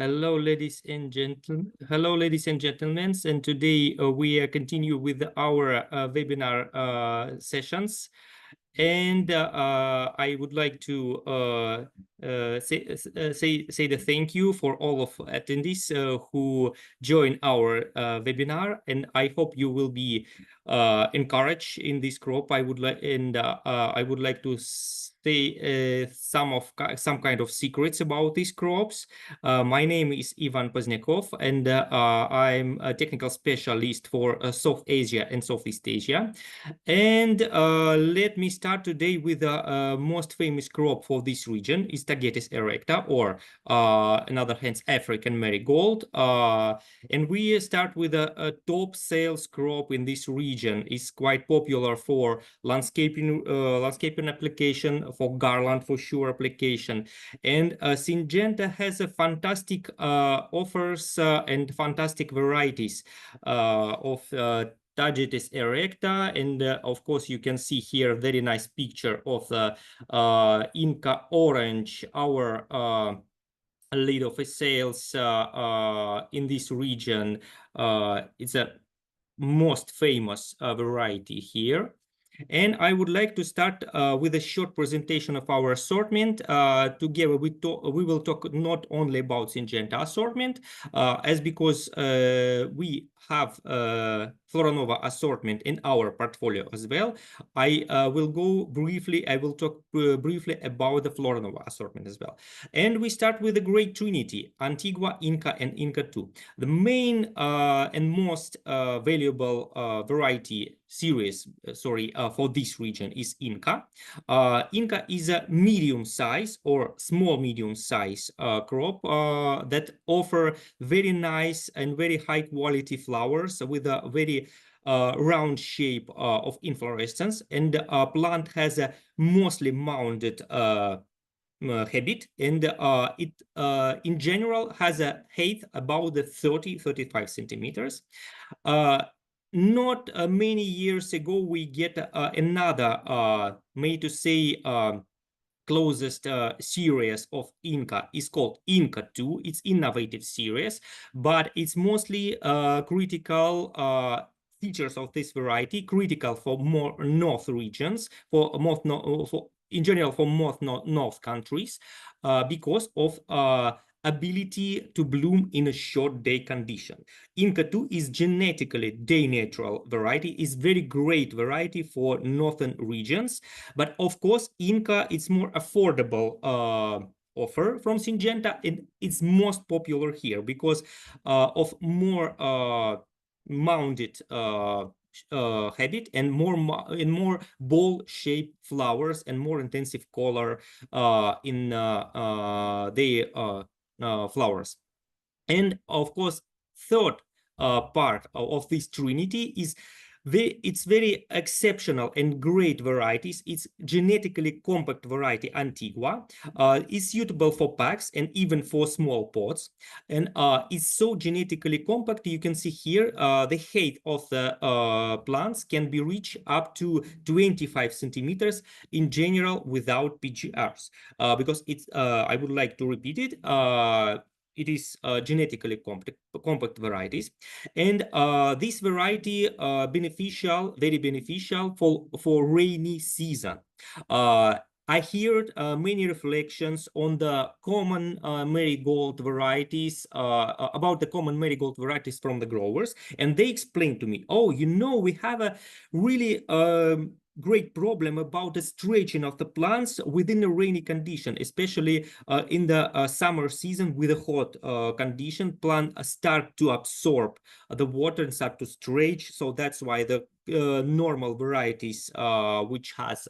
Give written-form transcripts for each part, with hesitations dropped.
Hello, ladies and gentlemen. Hello, ladies and gentlemen. And today we continue with our webinar sessions. And I would like to say the thank you for all of attendees who join our webinar, and I hope you will be encouraged in this crop. I would like to say some kind of secrets about these crops. My name is Ivan Pozdnyakov, and I'm a technical specialist for South Asia and Southeast Asia. And let me start today with the most famous crop for this region is Tagetes erecta, or in other hands, African Marigold. And we start with a top sales crop in this region. It's quite popular for landscaping application, for garland for sure application. And Syngenta has a fantastic offers and fantastic varieties of Tagetes erecta, and of course you can see here a very nice picture of the Inca orange, our lead of sales in this region. It's a most famous variety here. And I would like to start with a short presentation of our assortment. Together we will talk not only about Syngenta assortment, because we have Floranova assortment in our portfolio as well. I will talk briefly about the Floranova assortment as well. And we start with the Great Trinity, Antigua, Inca, and Inca 2. The main and most valuable variety series, for this region is Inca. Inca is a medium size or small medium size crop that offer very nice and very high quality flowers with a very round shape of inflorescence, and the plant has a mostly mounded habit, and it in general has a height about 30-35 centimeters. Not many years ago, we get another, may to say, closest series of Inca is called Inca 2. It's innovative series, but it's mostly critical features of this variety, critical for more north regions, in general for most north countries, because of ability to bloom in a short day condition. Inca 2 is genetically day natural variety, is very great variety for northern regions, but of course Inca is more affordable offer from Syngenta, and it's most popular here because of more mounded habit and more ball-shaped flowers and more intensive color in the flowers. And of course, third part of this trinity is it's very exceptional and great varieties. It's genetically compact variety Antigua. Is suitable for packs and even for small pots, and it's so genetically compact. You can see here the height of the plants can be reached up to 25 centimeters in general without PGRs, because it's I would like to repeat it. It is genetically compact varieties, and this variety very beneficial for rainy season. I heard many reflections on the common marigold varieties, about the common marigold varieties from the growers, and they explained to me, oh, we have a really great problem about the stretching of the plants within a rainy condition, especially in the summer season with a hot condition. Plants start to absorb the water and start to stretch. So that's why the normal varieties, which has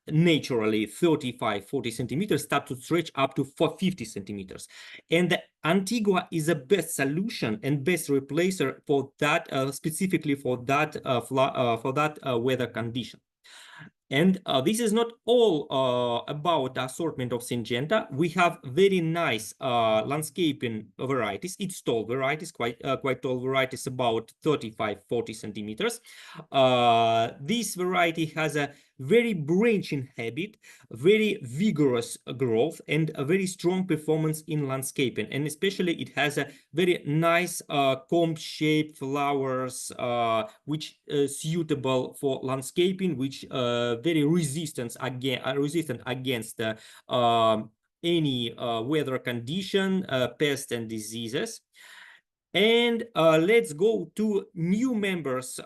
naturally 35-40 centimeters, start to stretch up to 50 centimeters. And the Antigua is the best solution and best replacer for that, specifically for that weather condition. And this is not all about the assortment of Syngenta. We have very nice landscaping varieties. It's tall varieties, quite tall varieties, about 35-40 centimeters. This variety has a very branching habit, very vigorous growth, and a very strong performance in landscaping. And especially it has a very nice comb-shaped flowers, which suitable for landscaping, which very resistant against any weather condition, pests and diseases. And let's go to new members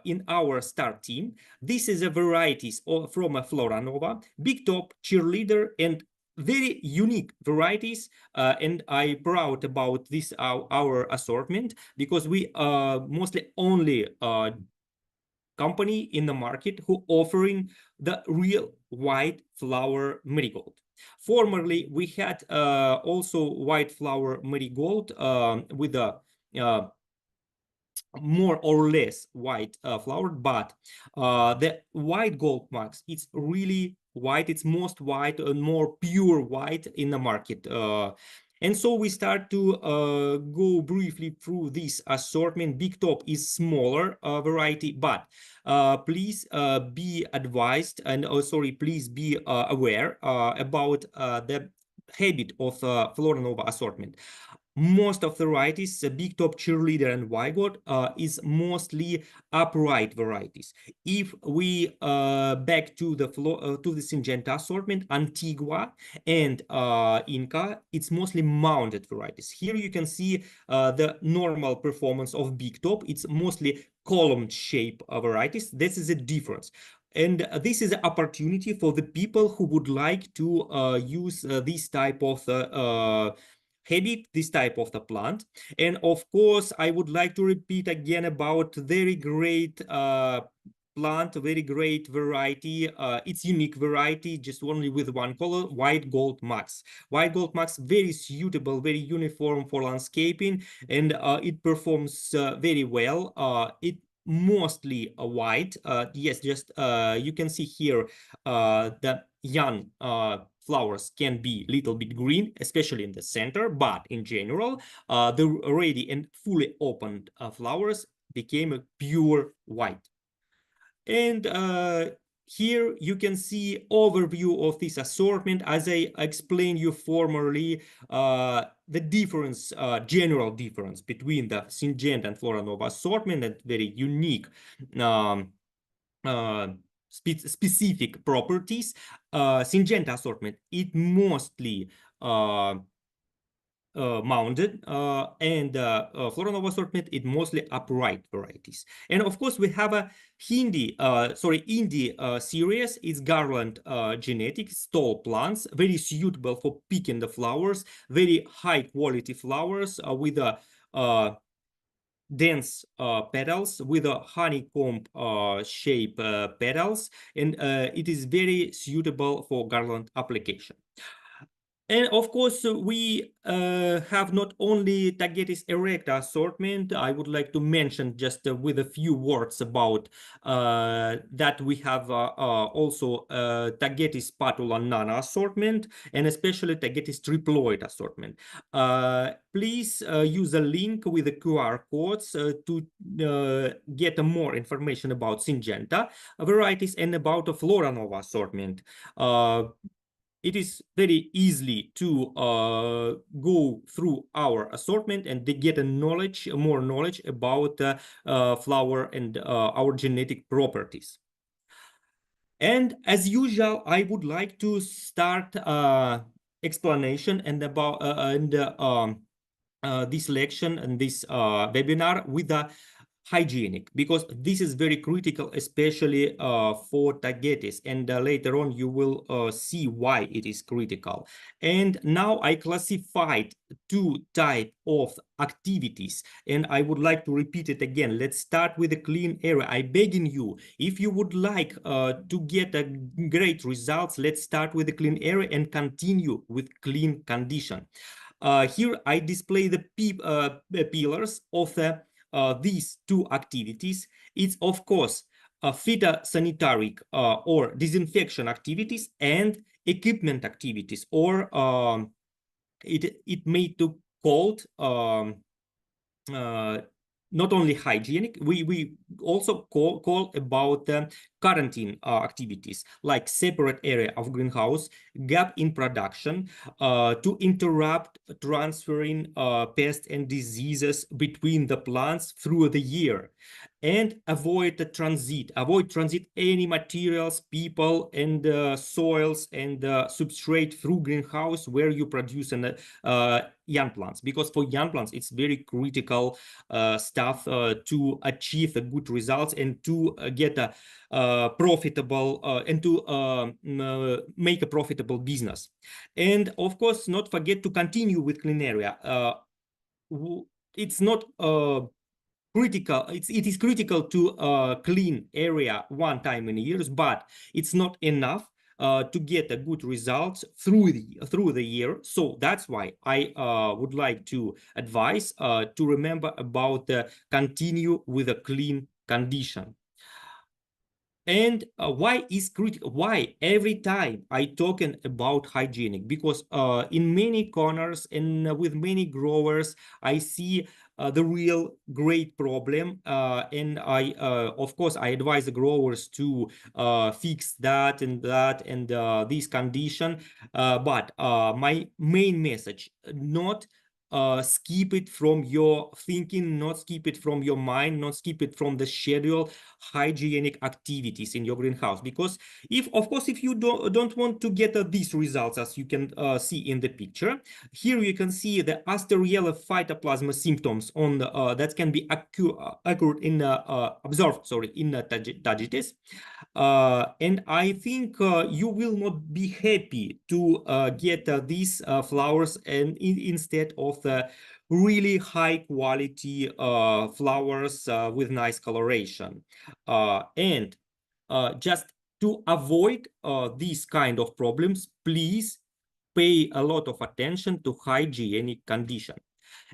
in our star team. This is a varieties from a Flora Nova, Big Top, Cheerleader, and very unique varieties. And I'm proud about this our assortment, because we mostly only company in the market who offering the real white flower marigold. Formerly, we had also white flower marigold with a more or less white flower, but the white gold max, it's really white, it's most white and more pure white in the market. And so we start to go briefly through this assortment. Big Top is smaller variety, but please be advised, and sorry, please be aware about the habit of Flora Nova assortment. Most of the varieties, the Big Top, Cheerleader, and Marigold is mostly upright varieties. If we back to the Syngenta assortment, Antigua and Inca, it's mostly mounted varieties. Here you can see the normal performance of Big Top. It's mostly column shape varieties. This is a difference. And this is an opportunity for the people who would like to use this type of habit, this type of the plant. And of course, I would like to repeat again about very great plant, very great variety. It's unique variety, just only with one color, White Gold Max. White Gold Max, very suitable, very uniform for landscaping, and it performs very well. It mostly white. Yes, just you can see here the young flowers can be a little bit green, especially in the center, but in general, the ready and fully opened flowers became a pure white. And here you can see overview of this assortment. As I explained you formerly, the difference, general difference between the Syngenta and Flora Nova assortment, and very unique specific properties. Syngenta assortment, it mostly mounted, and Flora Nova assortment, it mostly upright varieties. And of course, we have a indie series. It's garland genetics, tall plants, very suitable for picking the flowers, very high quality flowers with a dense petals with a honeycomb shape petals, and it is very suitable for garland application. And of course, we have not only Tagetes Erecta assortment. I would like to mention just with a few words about that we have also Tagetes Patula Nana assortment, and especially Tagetes Triploid assortment. Please use a link with the QR codes to get more information about Syngenta varieties and about the Flora Nova assortment. It is very easy to go through our assortment and to get more knowledge about flower and our genetic properties. And as usual, I would like to start explanation and about this lecture and this webinar with the hygienic, because this is very critical, especially for Tagetes, and later on you will see why it is critical. And now I classified two types of activities, and I would like to repeat it again. Let's start with the clean area. I begging you, if you would like to get a great results, let's start with the clean area and continue with clean condition. Here I display the pillars of the these two activities. It's of course phytosanitary or disinfection activities and equipment activities, or it may to called not only hygienic, we also call about quarantine activities, like separate area of greenhouse, gap in production, to interrupt transferring pests and diseases between the plants through the year, and avoid transit any materials, people, and soils and substrate through greenhouse where you produce an young plants, because for young plants it's very critical stuff to achieve the good results and to get a profitable and to make a profitable business. And of course, not forget to continue with clean area. It's not critical. It is critical to clean area one time in a year, but it's not enough to get a good results through the year. So that's why I would like to advise to remember about continue with a clean condition. And why is critical? Why every time I talking about hygienic? Because in many corners and with many growers, I see the real great problem. And I, of course, I advise the growers to fix that and this condition. But my main message, not skip it from your thinking, not skip it from your mind, not skip it from the schedule, hygienic activities in your greenhouse. Because if, of course, if you don't want to get these results, as you can see in the picture, here you can see the Asteriella phytoplasma symptoms on the, that can be occurred in observed, sorry, in Tagetes. And I think you will not be happy to get these flowers and instead of the really high quality flowers with nice coloration. And just to avoid these kind of problems, please pay a lot of attention to hygienic condition.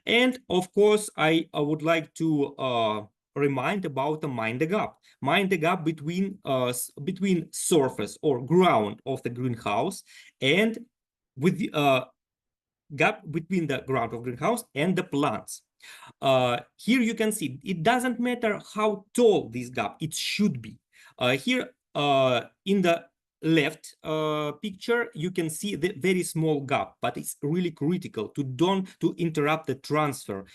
And of course, I would like to remind about the mind the gap. Mind the gap between surface or ground of the greenhouse and with the gap between the ground of greenhouse and the plants. Here you can see it doesn't matter how tall this gap it should be. Here in the left picture, you can see the very small gap, but it's really critical to interrupt the transfer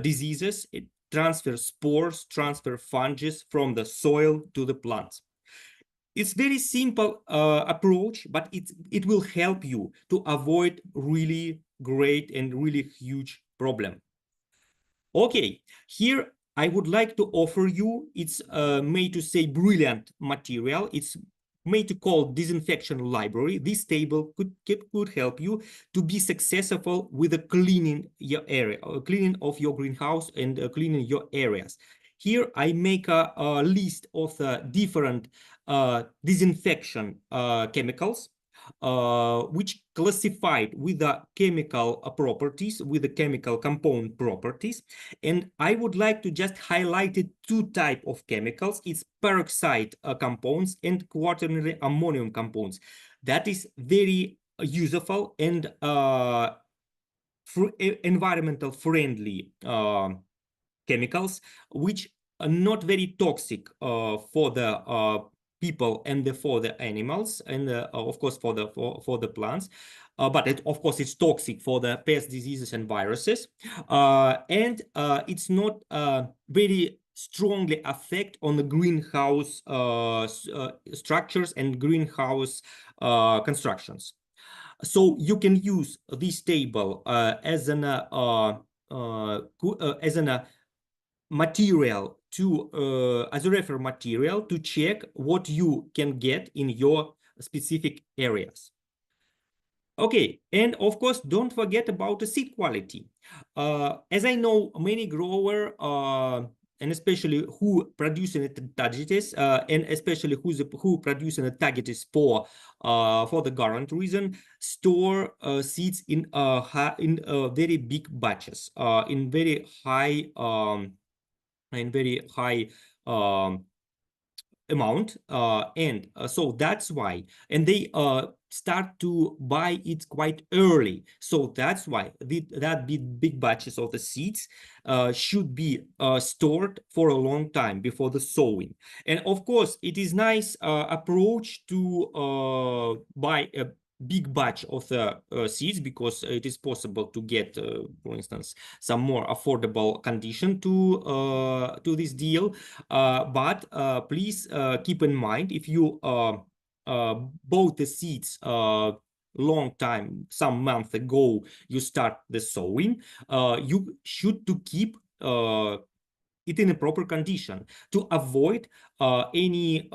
diseases, transfer spores, transfer fungus from the soil to the plants. It's very simple approach, but it will help you to avoid really great and really huge problem. Okay, here I would like to offer you, it's made to say brilliant material. It's made to call disinfection library. This table could help you to be successful with the cleaning your area, cleaning of your greenhouse and cleaning your areas. Here I make a list of different disinfection chemicals, which classified with the chemical properties, with the chemical component properties. And I would like to just highlight two types of chemicals. It's peroxide compounds and quaternary ammonium compounds. That is very useful and environmental friendly chemicals, which are not very toxic for the people and for the animals, and of course for the plants. But of course it's toxic for the pest diseases and viruses, and it's not very strongly affect on the greenhouse structures and greenhouse constructions. So you can use this table as an material to as a reference material to check what you can get in your specific areas. Okay, and of course, don't forget about the seed quality. As I know, many grower and especially who producing Tagetes, and especially who producing Tagetes for the current reason, store seeds in very big batches, in very high um, amount, and so that's why, and they start to buy it quite early. So that's why that big batches of the seeds should be stored for a long time before the sowing. And of course, it is nice approach to buy a big batch of the seeds, because it is possible to get, for instance, some more affordable condition to this deal. But please keep in mind, if you bought the seeds long time, some month ago, you start the sowing, you should to keep it in a proper condition to avoid any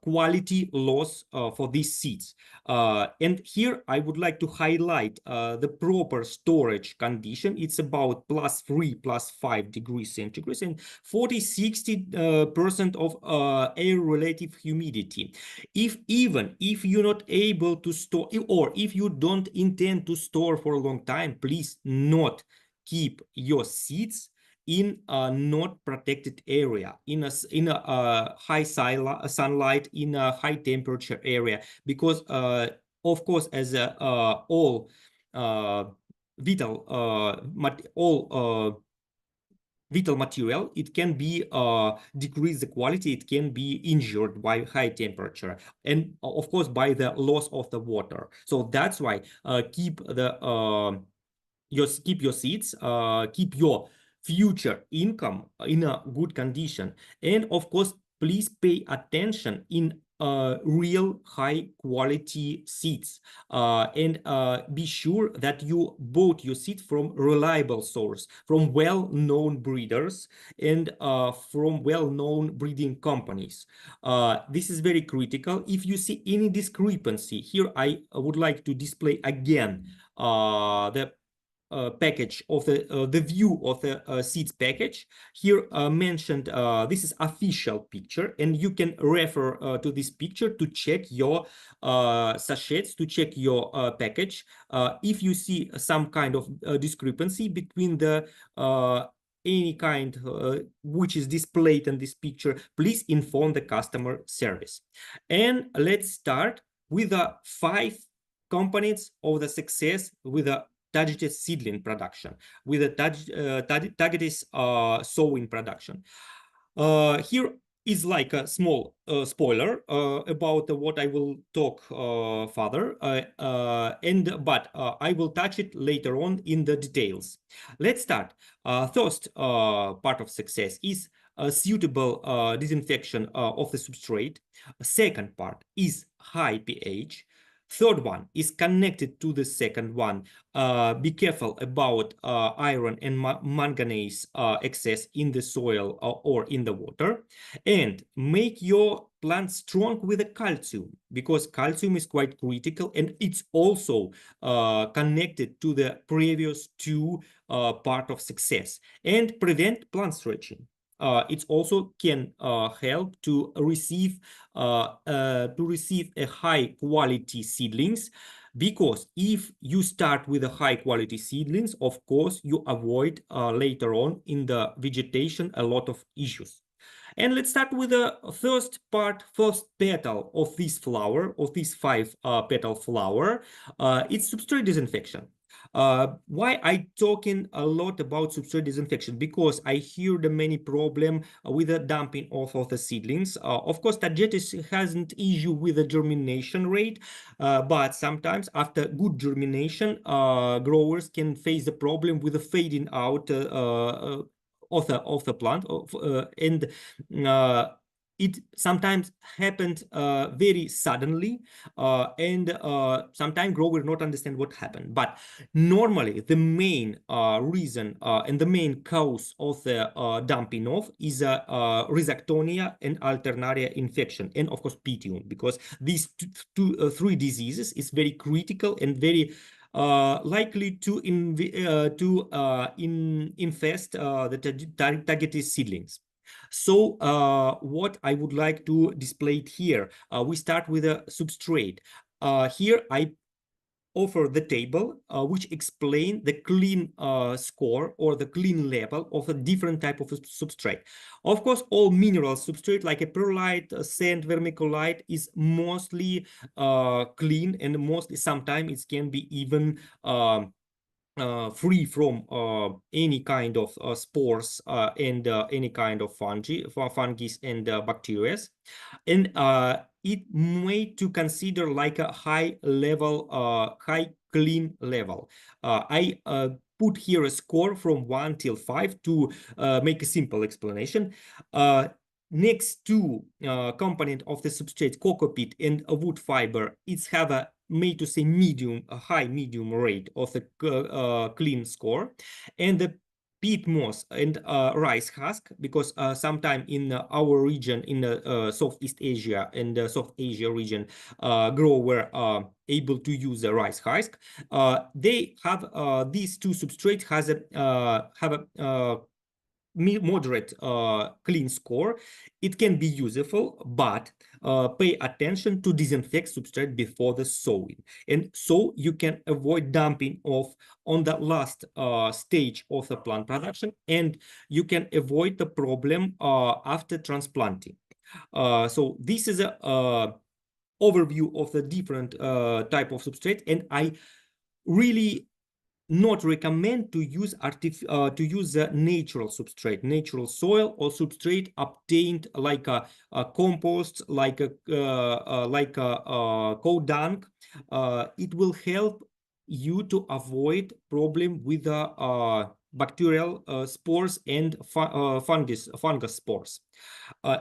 quality loss for these seeds. And here I would like to highlight the proper storage condition. It's about +3, +5 degrees centigrade and 40–60% of air relative humidity. Even if you're not able to store, or if you don't intend to store for a long time, please not keep your seeds in a not protected area, in a high sunlight, in a high temperature area, because of course, as all vital vital material, it can be decrease the quality, it can be injured by high temperature, and of course by the loss of the water. So that's why keep your seeds, keep your future income in a good condition. And of course, please pay attention in real high quality seeds, and be sure that you bought your seed from reliable source, from well-known breeders, and from well-known breeding companies. This is very critical. If you see any discrepancy here, I would like to display again the package of the view of the seeds package. Here mentioned, this is official picture, and you can refer to this picture to check your sachets, to check your package. If you see some kind of discrepancy between the any kind which is displayed in this picture, please inform the customer service. And let's start with the 5 components of the success with the Tagetes seedling production, with a Tagetes sowing production. Here is like a small spoiler about what I will talk further, but I will touch it later on in the details. Let's start. First part of success is a suitable disinfection of the substrate. Second part is high pH. Third one is connected to the second one. Be careful about iron and manganese excess in the soil or in the water. And make your plant strong with the calcium, because calcium is quite critical, and it's also connected to the previous 2 part of success. And prevent plant stretching. It also can help to receive a high quality seedlings, because if you start with a high quality seedlings, of course you avoid later on in the vegetation a lot of issues. And let's start with the first petal of this flower, of this 5 petal flower. It's substrate disinfection. Why I talking a lot about substrate disinfection? Because I hear the many problem with the dumping off of the seedlings. Of course, Tagetes hasn't issue with the germination rate, but sometimes after good germination, growers can face the problem with the fading out of the plant, and it sometimes happened very suddenly, and sometimes growers not understand what happened. But normally the main reason and the main cause of the dumping off is rhizoctonia and alternaria infection, and of course Pythium, because these 3 diseases is very critical and very likely to infest the Tagetes seedlings. So what I would like to display it here, we start with a substrate. Here I offer the table which explain the clean score or the clean level of a different type of substrate. Of course, all mineral substrate like a perlite, sand, vermiculite is mostly clean, and mostly sometimes it can be even free from any kind of spores and any kind of fungi and bacteria, and it made to consider like a high level, high clean level. I put here a score from 1 till 5 to make a simple explanation. Next to component of the substrate, cocoa peat and a wood fiber, it's have a made to say medium, a high medium rate of the clean score, and the peat moss and rice husk, because sometime in our region in Southeast Asia and South Asia region, grower able to use the rice husk. They have these two substrates has a have a moderate clean score. It can be useful, but pay attention to disinfect substrate before the sowing, and so you can avoid dumping off on the last stage of the plant production, and you can avoid the problem after transplanting. So this is a overview of the different type of substrate, and I really not recommend to use natural substrate, natural soil, or substrate obtained like a compost, like a cow dung. It will help you to avoid problem with the bacterial spores and fungus spores.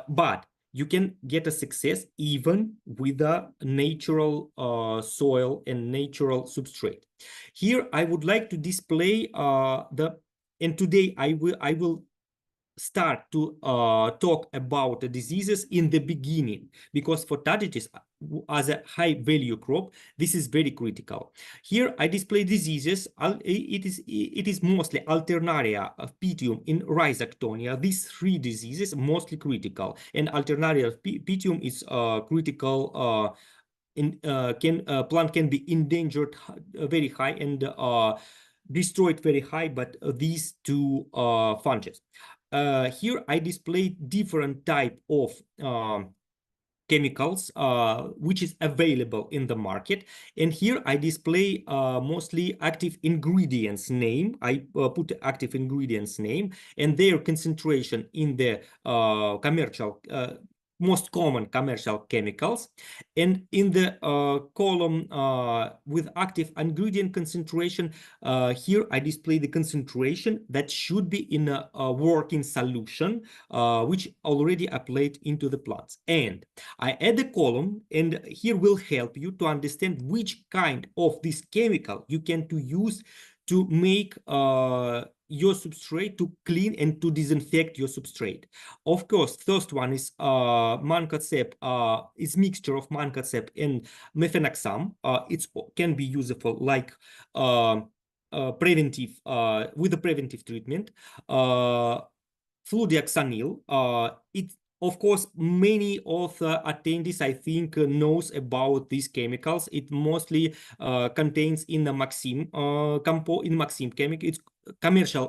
But you can get a success even with a natural soil and natural substrate. Here I would like to display and today I will start to talk about the diseases in the beginning, because for Tagetes as a high value crop, this is very critical. Here I display diseases. It is mostly Alternaria of Pythium in Rhizoctonia. These three diseases mostly critical, and Alternaria of Pythium is critical. Plant can be endangered very high and destroyed very high, but these two fungus. Here I display different type of chemicals which is available in the market, and here I display mostly active ingredients name. I put active ingredients name and their concentration in the commercial most common commercial chemicals, and in the column with active ingredient concentration, here I display the concentration that should be in a working solution which already applied into the plants. And I add a column, and here will help you to understand which kind of this chemical you can to use to make your substrate, to clean and to disinfect your substrate. Of course, first one is mancozeb, is mixture of mancozeb and mefenoxam. It can be useful like preventive with a preventive treatment. Fludeoxanil. It Of course, many of attendees, I think, knows about these chemicals. It mostly contains in the Maxim in Maxim chemical. It's commercial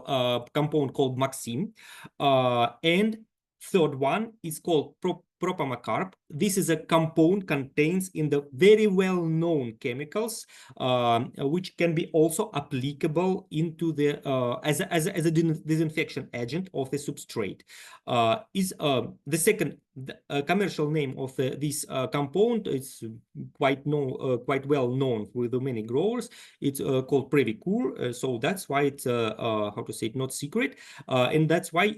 compound called Maxim. And third one is called propamacarb. This is a compound contains in the very well-known chemicals, which can be also applicable into the as a disinfection agent of the substrate. Is the second commercial name of this compound. It's quite well known with many growers. It's called Previcur, so that's why it's how to say it, not secret, and that's why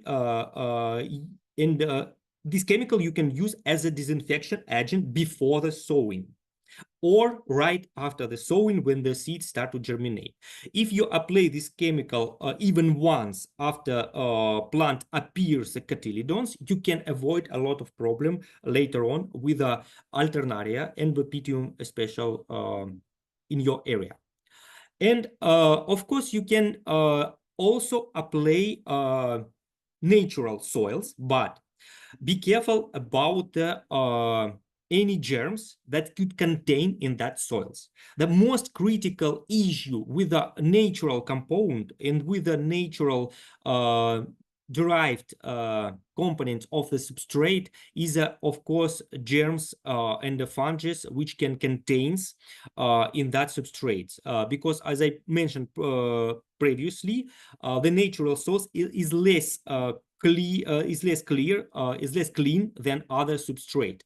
this chemical you can use as a disinfection agent before the sowing, or right after the sowing when the seeds start to germinate. If you apply this chemical even once after plant appears cotyledons, you can avoid a lot of problem later on with Alternaria and the Pythium special in your area. And of course, you can also apply natural soils, but be careful about the any germs that could contain in that soils. The most critical issue with a natural compound and with a natural derived component of the substrate is, of course, germs and the fungus which can contains in that substrate. Because, as I mentioned previously, the natural source is less is less clean than other substrate.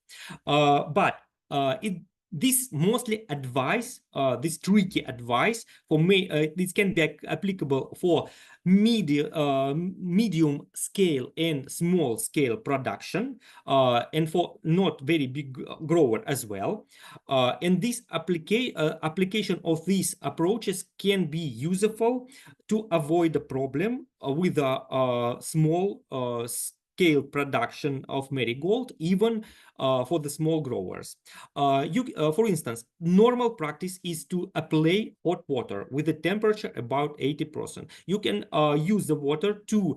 But this mostly advice, this tricky advice for me, this can be applicable for medium scale and small scale production, and for not very big grower as well. And this application of these approaches can be useful to avoid the problem with a small scale production of Marigold, even for the small growers. For instance, normal practice is to apply hot water with a temperature about 80%. You can use the water to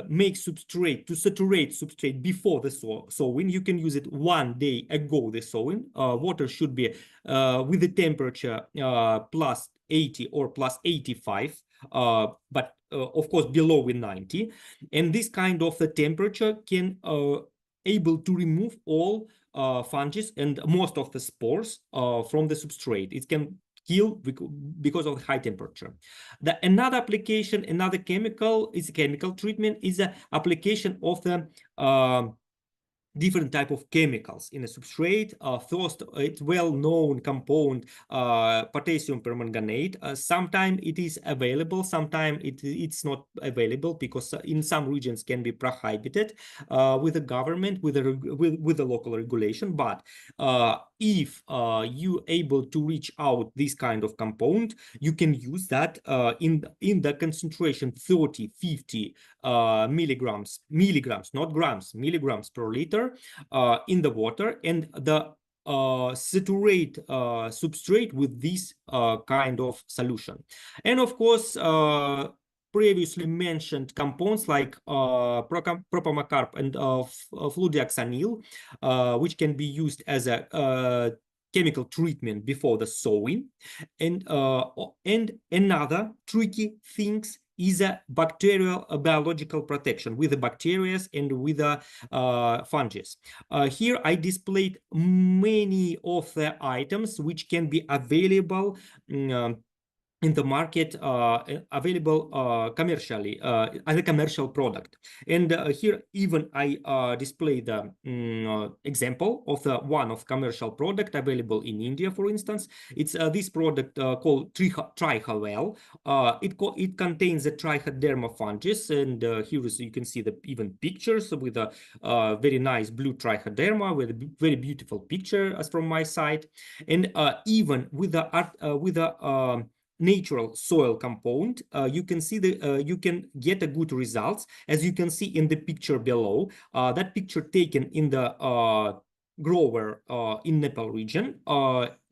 make substrate, to saturate substrate before the sowing. You can use it 1 day ago the sowing. Water should be with the temperature plus 80 or plus 85, but of course below 90. And this kind of the temperature can able to remove all fungus and most of the spores from the substrate. It can kill because of high temperature. Another application, another chemical treatment is the application of the different type of chemicals in a substrate. First, it's well-known compound, potassium permanganate. Sometimes it is available, sometimes it's not available because in some regions can be prohibited with the government, with the local regulation. But if you able to reach out this kind of compound, you can use that in the concentration 30, 50 milligrams, not grams, milligrams per liter in the water, and the saturate substrate with this kind of solution. And of course, previously mentioned compounds like propomacarp and fludeoxanil, which can be used as a chemical treatment before the sowing. And another tricky things is a bacterial biological protection with the bacteria and with the fungus. Here I displayed many of the items which can be available in the market, available commercially as a commercial product. And here even I display the example of the one of commercial product available in India, for instance. It's this product called Trihavel. It contains a trichoderma fungus, and here you can see the even pictures with a very nice blue trichoderma with a very beautiful picture as from my side. And even with the natural soil compound, you can see you can get a good results, as you can see in the picture below. That picture taken in the grower in Nepal region.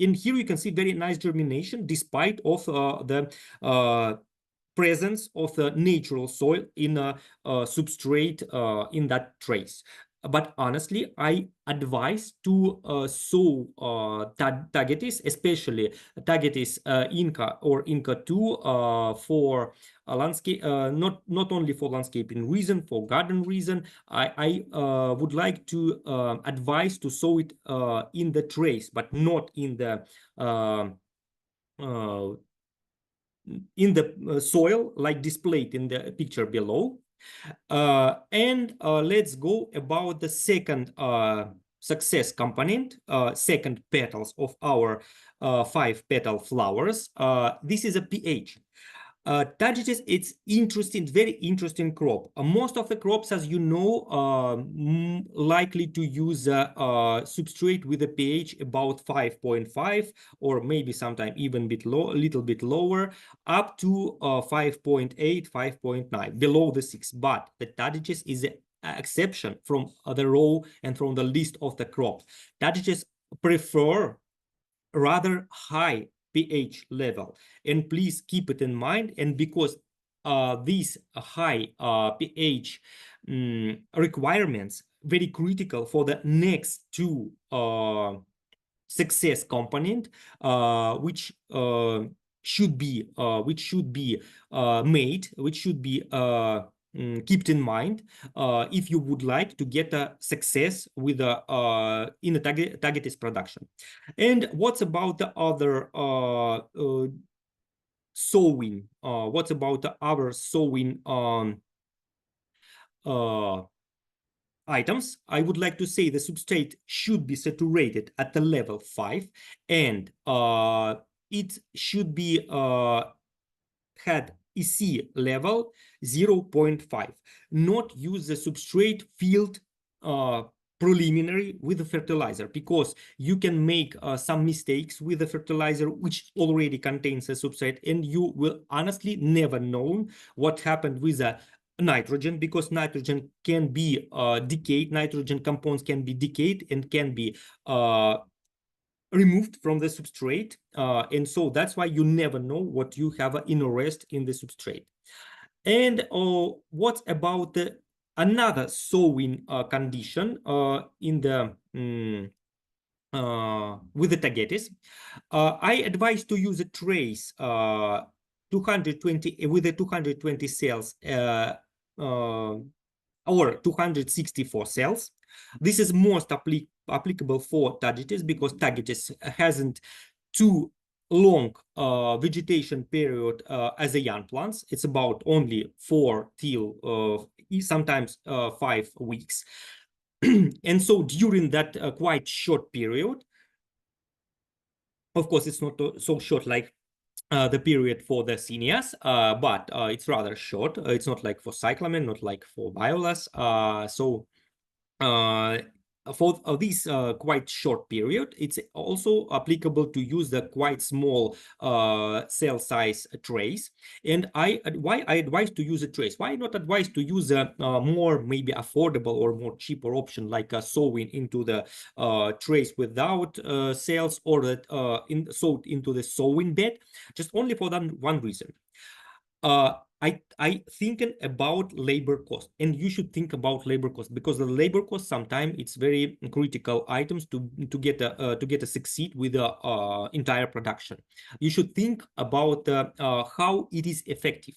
In here you can see very nice germination despite of the presence of the natural soil in a substrate in that trace. But honestly, I advise to sow Tagetes, especially Tagetes Inca or Inca 2 for landscape, not only for landscaping reason, for garden reason. I would like to advise to sow it in the trace, but not in the soil like displayed in the picture below. And let's go about the second success component, second petals of our 5-petal flowers. This is a pH. Tagetes, it's interesting, very interesting crop. Most of the crops, as you know, likely to use a substrate with a pH about 5.5, or maybe sometime even a little bit lower, up to 5.8, 5.9, below the 6. But the Tagetes is an exception from the row and from the list of the crops. Tagetes prefer rather high pH level, and please keep it in mind. And because these high pH requirements very critical for the next two success component, which should be made, which should be kept in mind if you would like to get a success with a in a Tagetes production. And what's about the other sowing? What about the other sowing items? I would like to say the substrate should be saturated at the level 5, and it should be had EC level 0.5. Not use the substrate field preliminary with the fertilizer, because you can make some mistakes with the fertilizer which already contains a substrate, and you will honestly never know what happened with the nitrogen, because nitrogen can be decayed, nitrogen compounds can be decayed and can be removed from the substrate, and so that's why you never know what you have in rest in the substrate. And what about the another sowing condition in the with the Tagetes? I advise to use a trace 220 with the 220 cells or 264 cells. This is most applicable for Tagetes, because Tagetes hasn't too long vegetation period as a young plants. It's about only 4 till sometimes 5 weeks. And so during that quite short period, of course, it's not so short like the period for the seniors, but it's rather short. It's not like for cyclamen, not like for violas. So for this quite short period, it's also applicable to use the quite small cell size trays. And why I advise to use a trace? Why not advise to use a more maybe affordable or more cheaper option, like sowing into the trays without cells, or that sowed into the sowing bed? Just only for that one reason. I thinking about labor cost, and you should think about labor cost, because the labor cost sometimes it's very critical items to get a succeed with the entire production. You should think about how it is effective.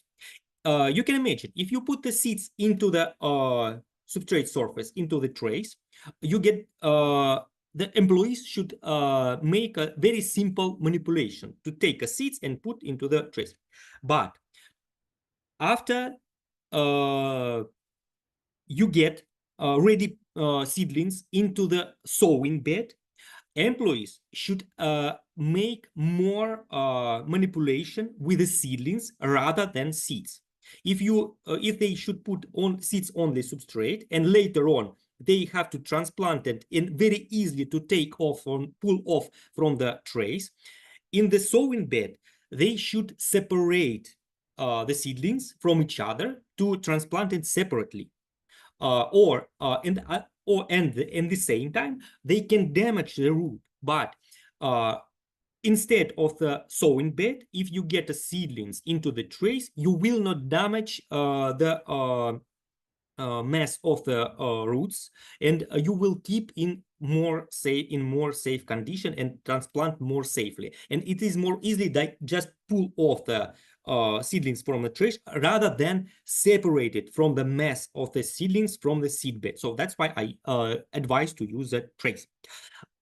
You can imagine if you put the seeds into the substrate surface, into the trays, you get the employees should make a very simple manipulation to take a seeds and put into the trays. But after you get ready seedlings into the sowing bed, employees should make more manipulation with the seedlings rather than seeds. If they should put on seeds on the substrate, and later on they have to transplant it, and very easily to take off or pull off from the trays, in the sowing bed they should separate the seedlings from each other to transplant it separately, or in the same time they can damage the root. But instead of the sowing bed, if you get the seedlings into the trays, you will not damage the mass of the roots, and you will keep in more safe condition and transplant more safely. And it is more easily that just pull off the seedlings from the trash rather than separate it from the mass of the seedlings from the seed bed. So that's why I advise to use the trays.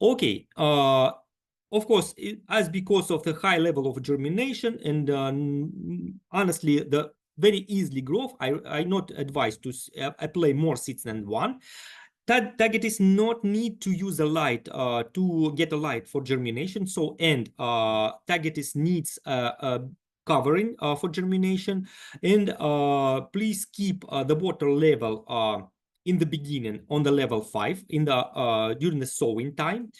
Okay, of course, as because of the high level of germination and honestly the very easily growth, I not advise to apply more seeds than one. Tagetes not need to use a light to get a light for germination. So, and Tagetes needs covering for germination. And please keep the water level in the beginning on the level 5 in the during the sowing time,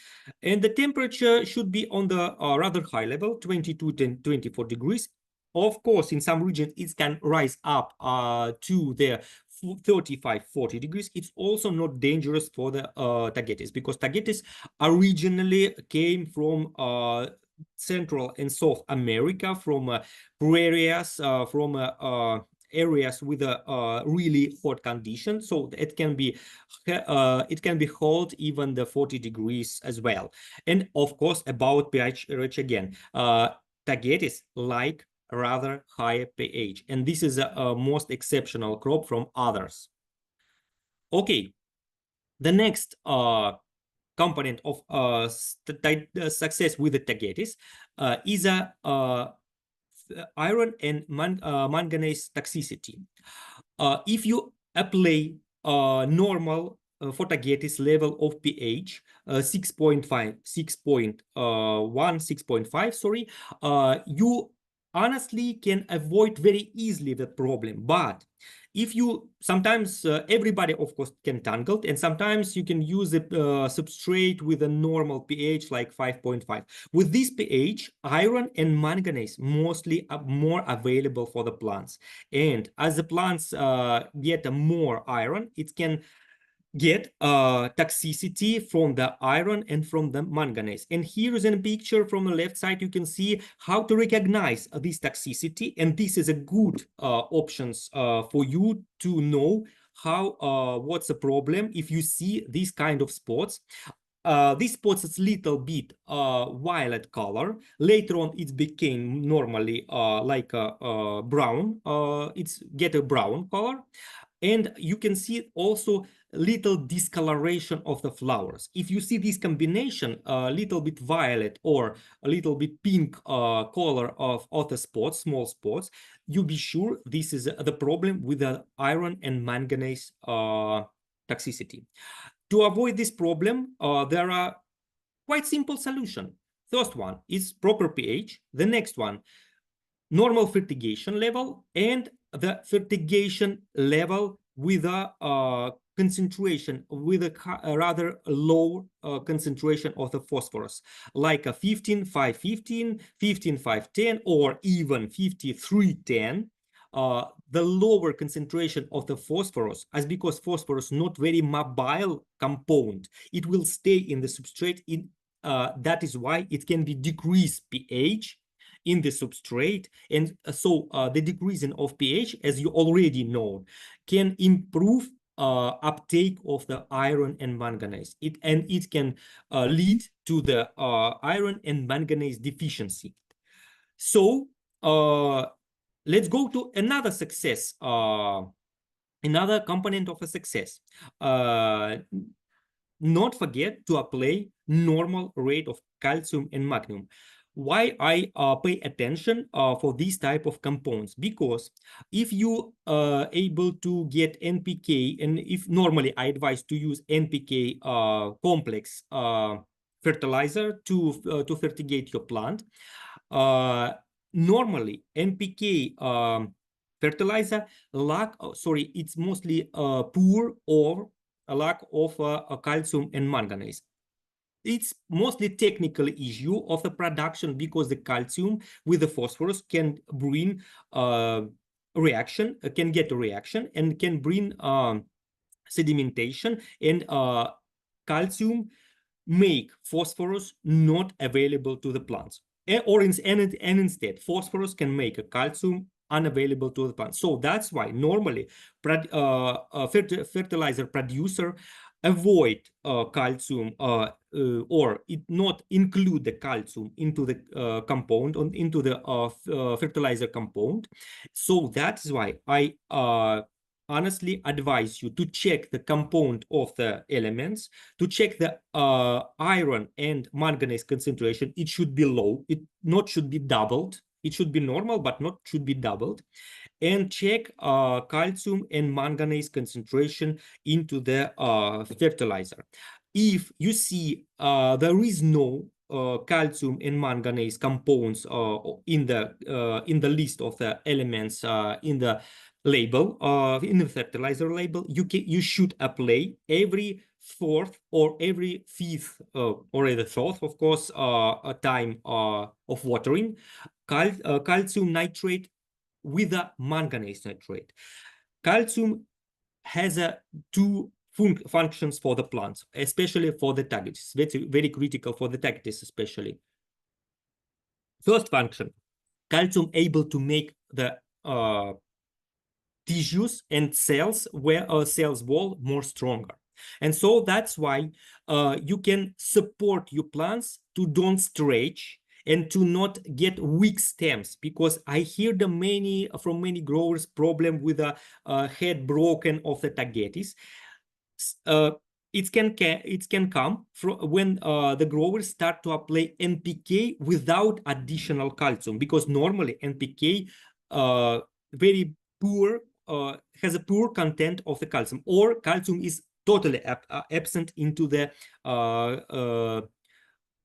and the temperature should be on the rather high level, 22 to 24 degrees. Of course, in some regions it can rise up to the 35-40 degrees. It's also not dangerous for the Tagetes, because Tagetes originally came from Central and South America, from prairies, from areas with a really hot condition, so it can be hot even the 40 degrees as well. And of course, about pH again, Tagetes like rather higher pH, and this is a most exceptional crop from others. Okay, the next component of success with the Tagetes is a iron and manganese toxicity. If you apply normal for Tagetes level of pH 6.5, 6.5, sorry, you honestly can avoid very easily the problem. But if you sometimes everybody of course can tangle, and sometimes you can use a substrate with a normal pH like 5.5. With this pH, iron and manganese mostly are more available for the plants, and as the plants get more iron, it can get toxicity from the iron and from the manganese. And here is a picture from the left side. You can see how to recognize this toxicity, and this is a good options for you to know how what's the problem if you see these kind of spots. These spots is little bit violet color. Later on, it became normally like a brown. It's get a brown color, and you can see also little discoloration of the flowers. If you see this combination, a little bit violet or a little bit pink color of the spots, small spots, you be sure this is the problem with the iron and manganese toxicity. To avoid this problem, there are quite simple solution. First one is proper pH. The next one, normal fertigation level, and the fertigation level with a concentration, with a rather low concentration of the phosphorus, like a 15, 5, 15, 15, 5, 10, or even 53, 10. The lower concentration of the phosphorus, as because phosphorus not very mobile compound, it will stay in the substrate. That is why it can be decreased pH in the substrate, and so the decreasing of pH, as you already know, can improve uptake of the iron and manganese. It can lead to the iron and manganese deficiency. So let's go to another success, another component of a success. Not forget to apply normal rate of calcium and magnesium. Why I pay attention for these type of compounds? Because if you able to get NPK, and if normally I advise to use NPK complex fertilizer to fertigate your plant. Normally NPK fertilizer it's mostly poor or a lack of calcium and manganese. It's mostly technical issue of the production, because the calcium with the phosphorus can bring reaction, can get a reaction, and can bring sedimentation, and calcium make phosphorus not available to the plants. And instead, phosphorus can make a calcium unavailable to the plant. So that's why normally fertilizer producer avoid calcium or it not include the calcium into the compound, into the fertilizer compound. So that's why I honestly advise you to check the compound of the elements, to check the iron and manganese concentration. It should be low. It not should be doubled. It should be normal, but not should be doubled. And check calcium and manganese concentration into the fertilizer. If you see there is no calcium and manganese compounds in the list of the elements in the label, in the fertilizer label, you should apply every fourth or every fifth or the fourth, of course, a time of watering calcium nitrate with a manganese nitrate. Calcium has two functions for the plants, especially for the Tagetes. That's very critical for the Tagetes especially. First function, calcium able to make the tissues and cells where cells wall more stronger. And so that's why you can support your plants to don't stretch and to not get weak stems, because I hear from many growers problem with the head broken of the Tagetes. It can come from when the growers start to apply NPK without additional calcium, because normally NPK very poor has a poor content of the calcium, or calcium is totally absent into the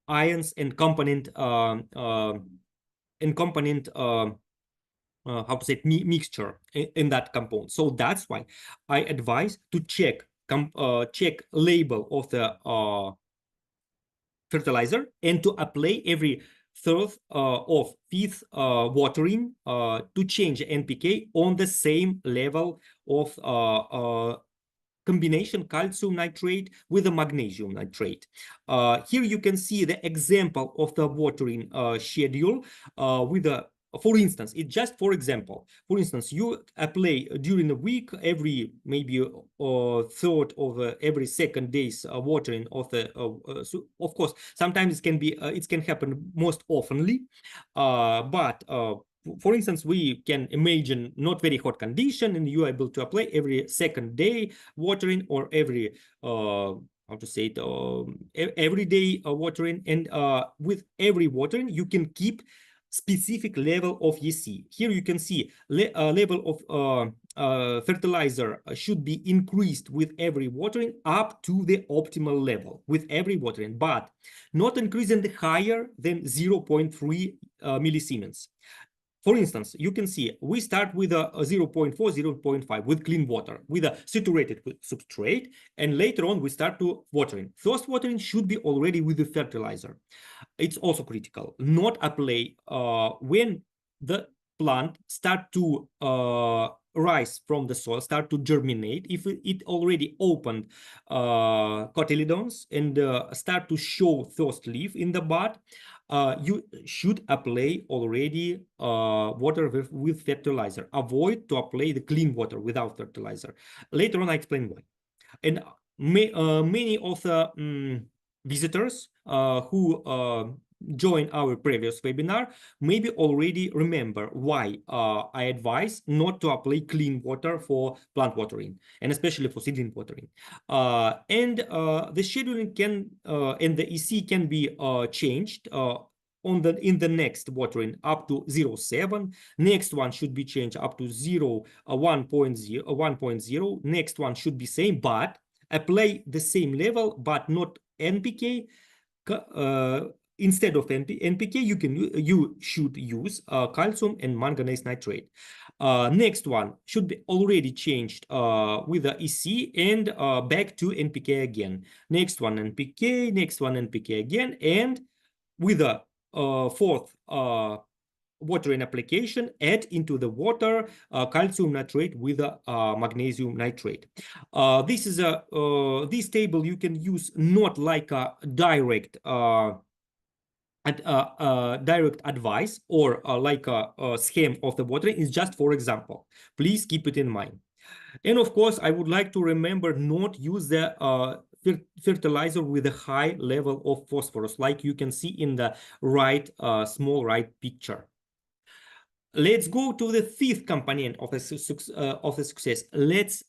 ions and component how to say it, mixture in that compound. So that's why I advise to check label of the fertilizer and to apply every third of fifth watering to change NPK on the same level of combination calcium nitrate with the magnesium nitrate. Here you can see the example of the watering schedule with a, for instance, it's just for example. For instance, you apply during the week every maybe third of every second days watering of the. So of course, sometimes it can happen most oftenly, but for instance, we can imagine not very hot condition and you are able to apply every second day watering, or every how to say it, every day watering, and with every watering you can keep specific level of EC. Here you can see level of fertilizer should be increased with every watering up to the optimal level with every watering, but not increasing the higher than 0.3 millisiemens. For instance, you can see we start with a 0.4, 0.5 with clean water, with a saturated substrate, and later on we start to watering. First watering should be already with the fertilizer. It's also critical. Not apply when the plant start to rise from the soil, start to germinate. If it already opened cotyledons and start to show first leaf in the bud, you should apply already water with fertilizer. Avoid to apply the clean water without fertilizer. Later on, I explain why. And many of the visitors who join our previous webinar maybe already remember why I advise not to apply clean water for plant watering, and especially for seedling watering. And the scheduling can and the EC can be changed in the next watering up to 0.7. Next one should be changed up to 1.0. Next one should be same, but apply the same level, but not NPK. Instead of NPK, you should use calcium and manganese nitrate. Next one should be already changed with the EC and back to NPK again. Next one NPK, next one NPK again, and with the fourth watering application, add into the water calcium nitrate with magnesium nitrate. This table you can use not like a direct direct advice or like a scheme of the watering. Is just for example. Please keep it in mind. And of course, I would like to remember not use the fertilizer with a high level of phosphorus, like you can see in the right small right picture. Let's go to the fifth component of the success. Let's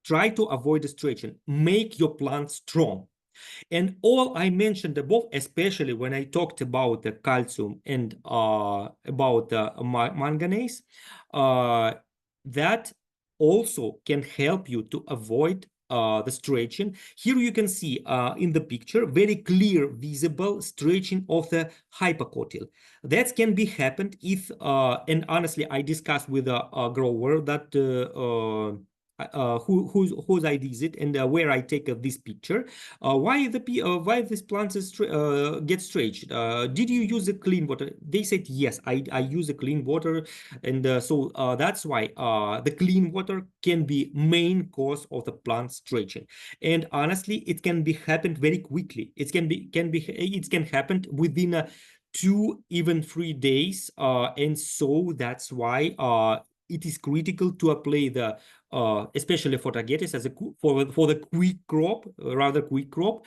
try to avoid the stretching. Make your plant strong. And all I mentioned above, especially when I talked about the calcium and about the manganese, that also can help you to avoid the stretching. Here you can see in the picture very clear visible stretching of the hypocotyl. That can be happened if and honestly I discussed with a grower that whose I visit and where I take this picture. Why this plant is get stretched? Did you use the clean water? They said yes, I use the clean water, and so that's why the clean water can be main cause of the plant stretching. And honestly, it can be happened very quickly. It can happen within 2 even 3 days, and so that's why it is critical to apply the especially for Tagetes as a for the quick crop, rather quick crop.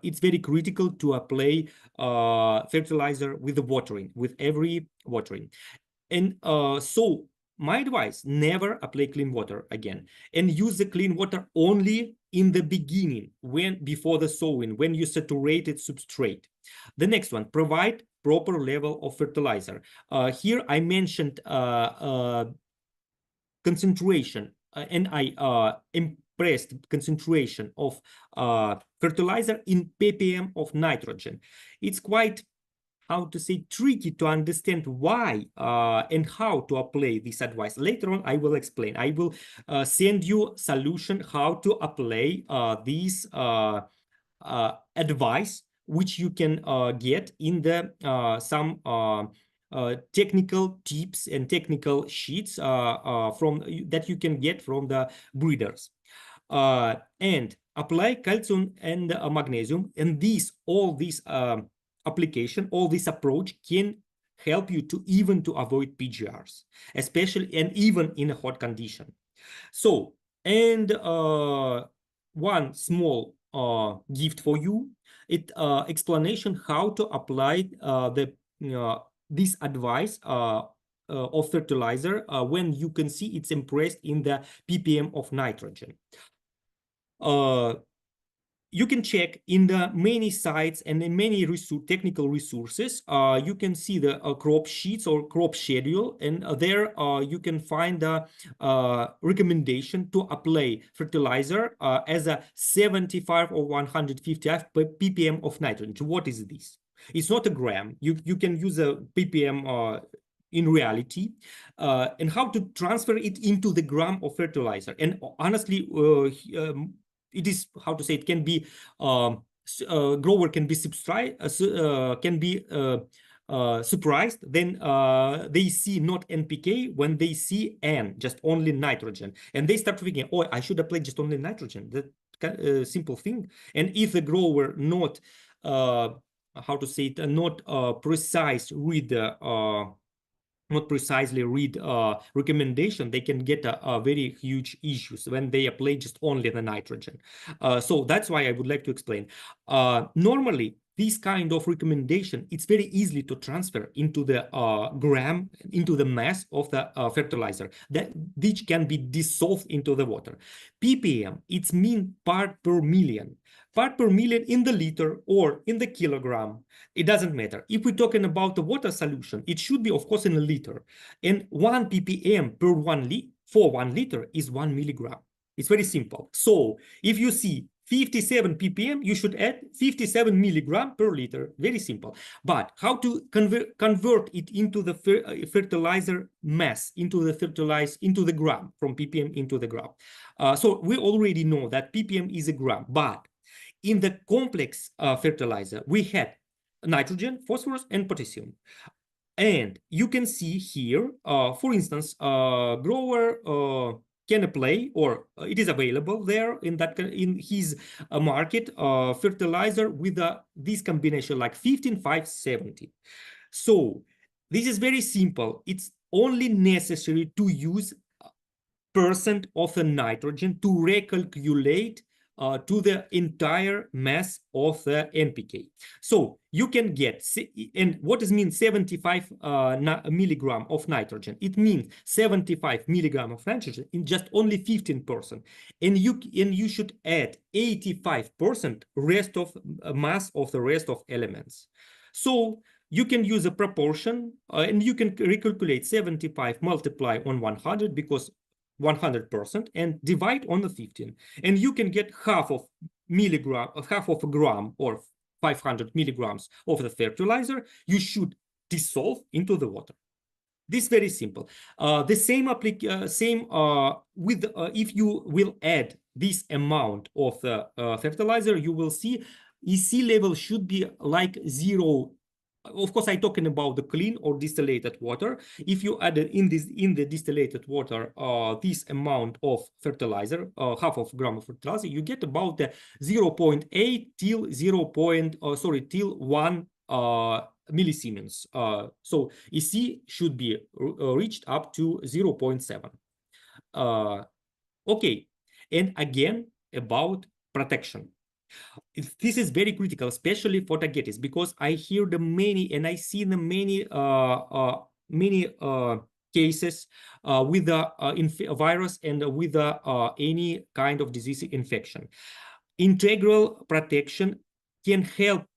It's very critical to apply fertilizer with the watering, with every watering. And so my advice, never apply clean water again, and use the clean water only in the beginning, before the sowing, when you saturate substrate. The next one, provide proper level of fertilizer. Here I mentioned concentration, and I impressed concentration of fertilizer in ppm of nitrogen. It's quite, how to say, tricky to understand why and how to apply this advice. Later on, I will explain. I will send you solution how to apply this advice, which you can get in the some technical tips and technical sheets from that you can get from the breeders. And apply calcium and magnesium, and all these application, all this approach can help you to even to avoid PGRs, especially and even in a hot condition. So, and one small gift for you, explanation how to apply this advice of fertilizer when you can see it's impressed in the ppm of nitrogen. You can check in the many sites and in many technical resources. You can see the crop sheets or crop schedule, and there you can find the recommendation to apply fertilizer as a 75 or 150 ppm of nitrogen. What is this? It's not a gram. You can use a ppm in reality, and how to transfer it into the gram of fertilizer. And honestly, it is, how to say, it can be grower can be surprised then they see not NPK when they see N, just only nitrogen, and they start thinking, oh, I should apply just only nitrogen. That simple thing. And if the grower not how to say it, not precise with the not precisely read recommendation, they can get a very huge issues when they apply just only the nitrogen. So that's why I would like to explain. Normally, this kind of recommendation, it's very easily to transfer into the gram, into the mass of the fertilizer, that which can be dissolved into the water. ppm, it's mean part per million. Part per million in the liter or in the kilogram, it doesn't matter. If we're talking about the water solution, it should be, of course, in a liter. And 1 ppm per 1 liter is 1 milligram. It's very simple. So if you see 57 ppm, you should add 57 milligram per liter. Very simple. But how to convert it into the fertilizer mass, into the gram, from ppm into the gram. So we already know that ppm is a gram, but in the complex fertilizer, we had nitrogen, phosphorus, and potassium. And you can see here, for instance, grower can apply, or it is available there in his market, fertilizer with this combination like 15, 5, 70. So this is very simple. It's only necessary to use % of the nitrogen to recalculate to the entire mass of the NPK. So you can get, and what does mean 75 milligram of nitrogen? It means 75 milligram of nitrogen in just only 15%. And you should add 85% rest of mass of the rest of elements. So you can use a proportion and you can recalculate 75 multiply on 100, because 100%, and divide on the 15, and you can get half of a gram or 500 milligrams of the fertilizer. You should dissolve into the water. This is very simple. The same with if you will add this amount of fertilizer, you will see EC level should be like 0. Of course, I'm talking about the clean or distillated water. If you add in the distillated water this amount of fertilizer, half of gram of fertilizer, you get about the 0.8 till 1 millisiemens. So EC should be reached up to 0.7. Okay, and again about protection. This is very critical, especially for Tagetes, because I hear the many and I see the many cases with the virus and with any kind of disease infection. Integral protection can help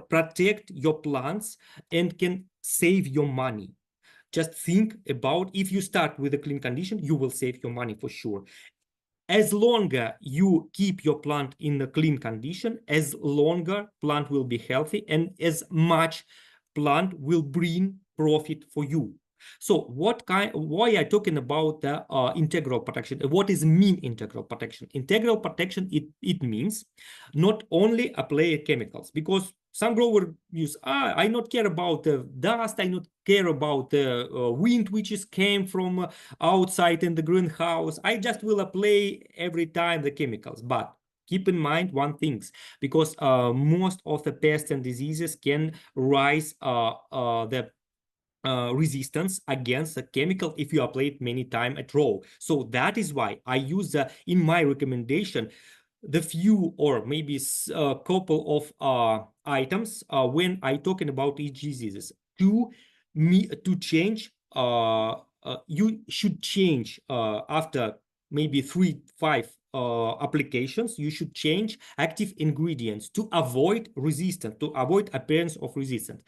protect your plants and can save your money. Just think about, if you start with a clean condition, you will save your money for sure. As longer you keep your plant in a clean condition, as longer plant will be healthy and as much plant will bring profit for you. So why I talking about the integral protection? What is mean integral protection? Integral protection, it means not only apply chemicals, because some grower use, I not care about the dust, I not care about the wind which is came from outside in the greenhouse. I just will apply every time the chemicals. But keep in mind one thing, because most of the pests and diseases can rise the resistance against a chemical if you apply it many times at row. So that is why I use in my recommendation the few or maybe a couple of items when I talking about each diseases. To change, you should change after maybe 3-5 applications. You should change active ingredients to avoid resistance, to avoid appearance of resistance.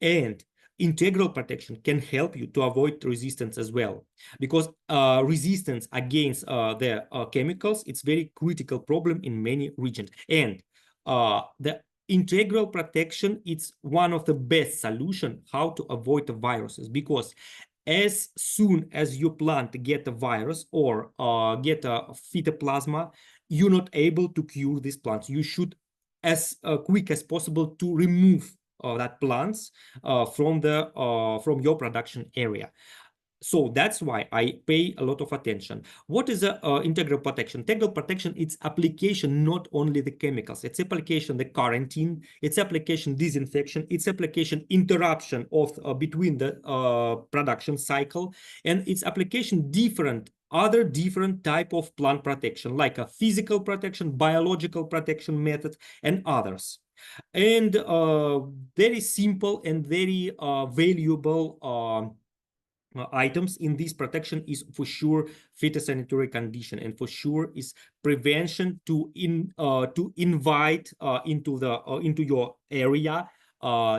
And integral protection can help you to avoid resistance as well, because resistance against the chemicals, it's very critical problem in many regions. And the integral protection, it's one of the best solution how to avoid the viruses, because as soon as your plant get a virus or get a phytoplasma, you're not able to cure these plants. You should as quick as possible to remove that plants from your production area. So that's why I pay a lot of attention. What is a integral protection? Integral protection, it's application not only the chemicals, it's application the quarantine, it's application disinfection, it's application interruption of between the production cycle, and it's application other different type of plant protection, like a physical protection, biological protection methods, and others. And very simple and very valuable items in this protection is for sure phytosanitary condition, and for sure is prevention to invite into your area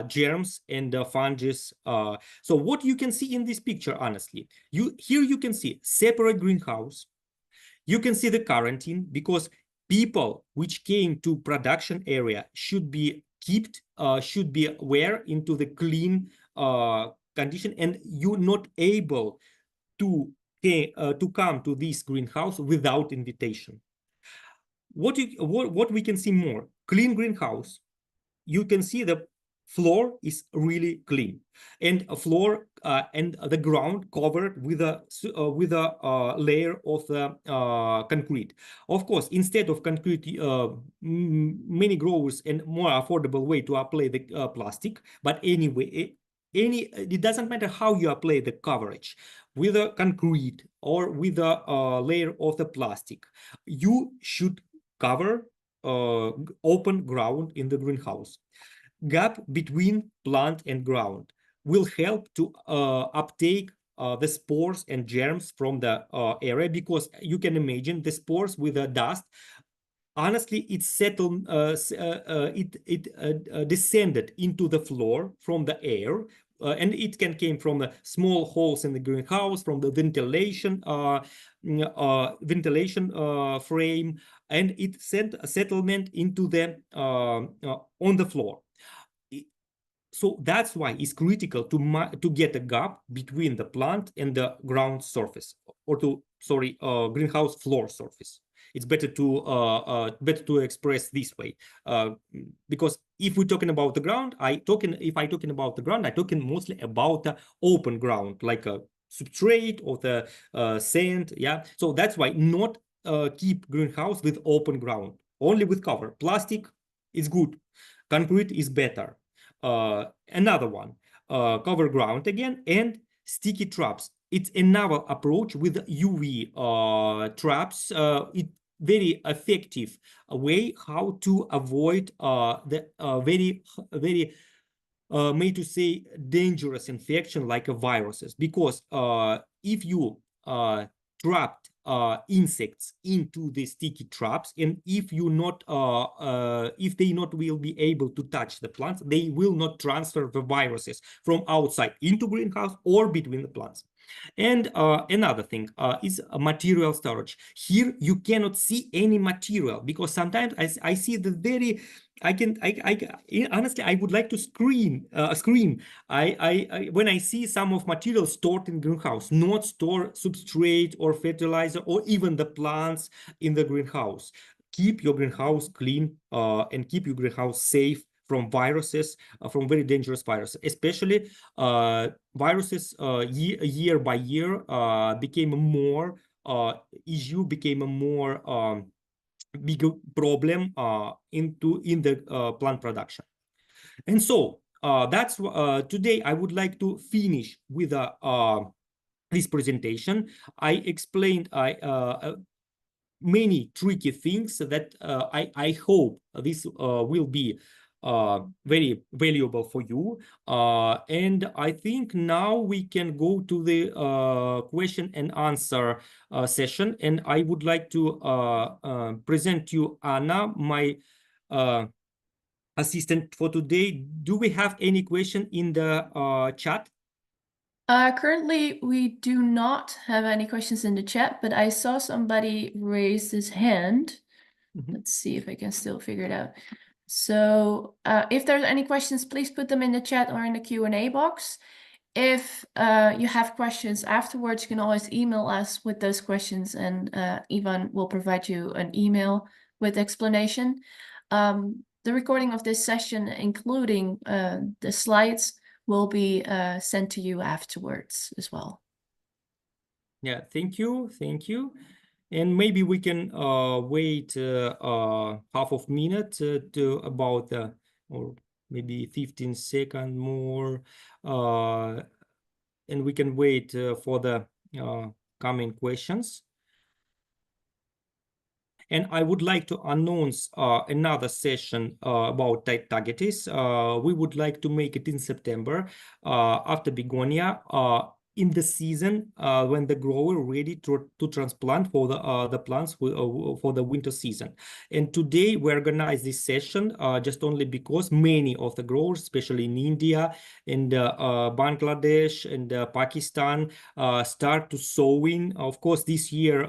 germs and fungus. So what you can see in this picture, honestly, here you can see separate greenhouse. You can see the quarantine, because people which came to production area should be should be aware into the clean condition, and you're not able to come to this greenhouse without invitation. What we can see more, clean greenhouse, you can see the floor is really clean, and a floor and the ground covered with a layer of concrete. Of course, instead of concrete, many growers and more affordable way to apply the plastic. But anyway, it doesn't matter how you apply the coverage, with a concrete or with a layer of the plastic. You should cover open ground in the greenhouse. Gap between plant and ground will help to uptake the spores and germs from the area, because you can imagine the spores with the dust. Honestly, it settled, descended into the floor from the air, and it came from the small holes in the greenhouse, from the ventilation frame, and it sent a settlement into the on the floor. So that's why it's critical to get a gap between the plant and the ground surface, or greenhouse floor surface. It's better to express this way, because if we're talking about the ground, if I talking about the ground, I talking mostly about the open ground, like a substrate or the sand. Yeah, so that's why not keep greenhouse with open ground, only with cover. Plastic is good, concrete is better. another one, cover ground again, and sticky traps. It's another approach with UV traps. It very effective way how to avoid the very may to say dangerous infection like a viruses, because if you trapped insects into the sticky traps, and if you not if they not will be able to touch the plants, they will not transfer the viruses from outside into greenhouse or between the plants. And another thing is material storage. Here you cannot see any material, because sometimes I see the very, honestly, I would like to scream. When I see some of materials stored in greenhouse, not store substrate or fertilizer or even the plants in the greenhouse. Keep your greenhouse clean and keep your greenhouse safe from viruses, from very dangerous viruses, especially viruses year by year became more issue, became a more big problem in the plant production. And so that's today I would like to finish with this presentation. I explained many tricky things that I hope this will be very valuable for you. And I think now we can go to the question and answer session. And I would like to present you Anna, my assistant for today. Do we have any question in the chat? Currently, we do not have any questions in the chat, but I saw somebody raise his hand. Let's see if I can still figure it out. So if there's any questions, please put them in the chat or in the Q&A box. If you have questions afterwards, you can always email us with those questions, and Ivan will provide you an email with explanation. The recording of this session, including the slides, will be sent to you afterwards as well. Yeah, thank you. And maybe we can wait half of minute to about or maybe 15 seconds more, and we can wait for the coming questions. And I would like to announce another session about Tagetes. We would like to make it in September after begonia, in the season when the grower ready to transplant for the plants for the winter season. And today we organize this session just only because many of the growers, especially in India and Bangladesh and Pakistan, start to sowing. Of course, this year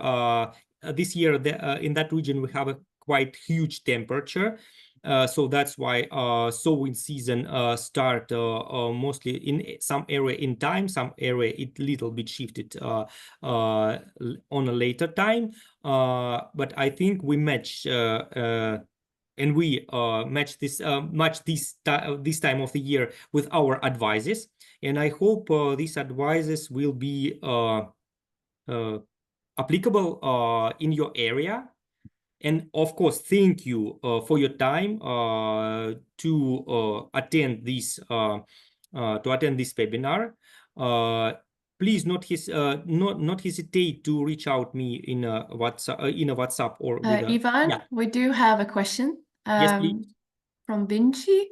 in that region we have a quite huge temperature, so that's why sowing season start mostly in some area in time, some area it little bit shifted on a later time, but I think we match and we match this this time of the year with our advices, and I hope these advices will be applicable in your area. And of course, thank you for your time to attend this webinar. Please not hesitate to reach out me in a WhatsApp or with Ivan, yeah. We do have a question. Yes, please. From Vinci.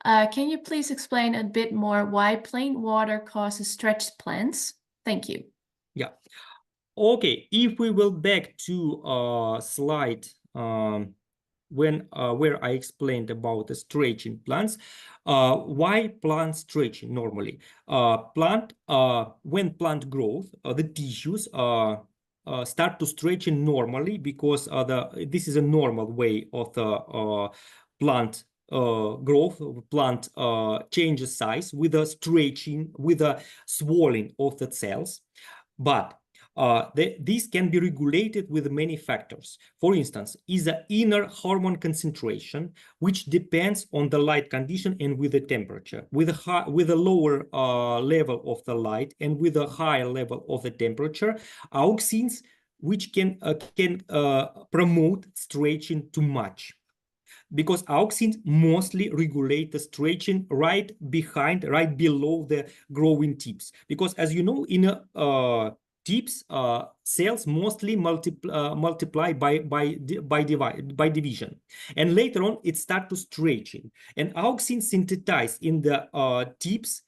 Can you please explain a bit more why plain water causes stretched plants? Thank you. Yeah. Okay, if we will back to slide when where I explained about the stretching plants, why plants stretching normally? When plant growth, the tissues start to stretching normally, because this is a normal way of the plant growth. Plant changes size with a stretching, with a swelling of the cells, but these can be regulated with many factors. For instance, is the inner hormone concentration, which depends on the light condition and with the temperature. With a lower level of the light and with a higher level of the temperature, auxins, which can promote stretching too much. because auxins mostly regulate the stretching right below the growing tips. Because as you know, in tips, cells mostly multiply by division, and later on it starts to stretching, and auxins synthesized in the tips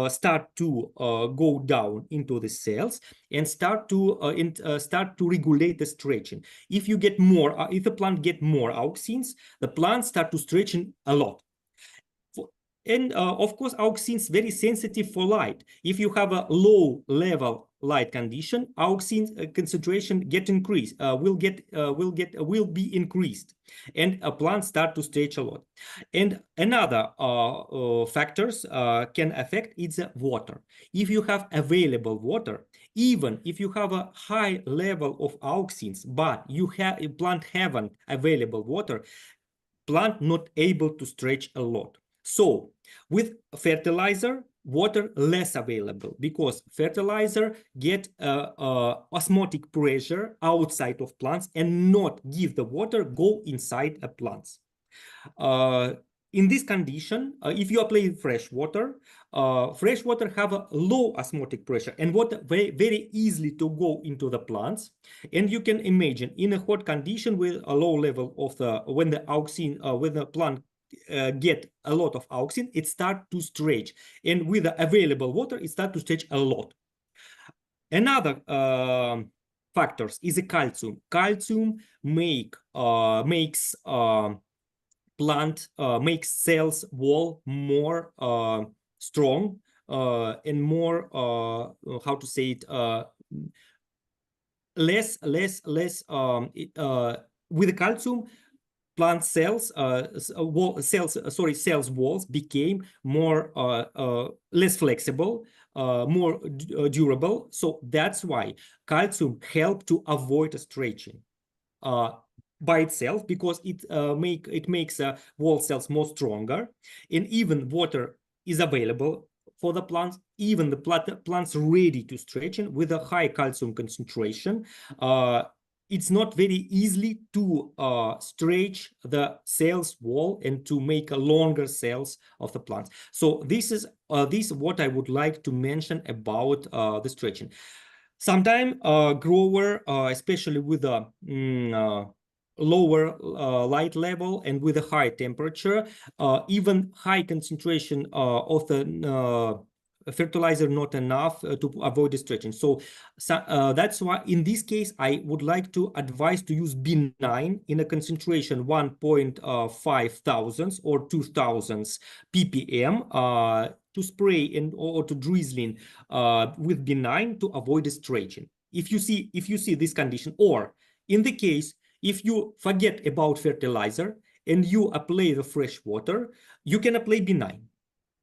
start to go down into the cells and start to regulate the stretching. If you get more, if the plant get more auxins, the plant start to stretching a lot. And of course, auxins very sensitive for light. If you have a low level light condition, auxin concentration will be increased, and a plant start to stretch a lot. And another factors can affect is water. If you have available water, even if you have a high level of auxins, but plant haven't available water, plant not able to stretch a lot. So with fertilizer, water less available, because fertilizer get osmotic pressure outside of plants and not give the water go inside a plants. In this condition, if you apply fresh water have a low osmotic pressure and water very easily to go into the plants. And you can imagine in a hot condition with a low level of when the plant get a lot of auxin, it start to stretch, and with the available water it start to stretch a lot. Another factors is a calcium. Calcium makes plant makes cells wall more strong and more how to say it, less with the calcium, plant cells cells walls became more less flexible, more durable. So that's why calcium help to avoid stretching by itself, because it makes wall cells more stronger, and even water is available for the plants. Even the plants ready to stretching with a high calcium concentration, it's not very easy to stretch the cells wall and to make a longer cells of the plants. So this is what I would like to mention about the stretching. Sometimes grower, especially with a lower light level and with a high temperature, even high concentration of the fertilizer not enough to avoid the stretching. So that's why in this case I would like to advise to use B9 in a concentration 1.5 thousandths or 2000 ppm to spray or to drizzling with B9 to avoid the stretching. If you see this condition, or in the case if you forget about fertilizer and you apply the fresh water, you can apply B9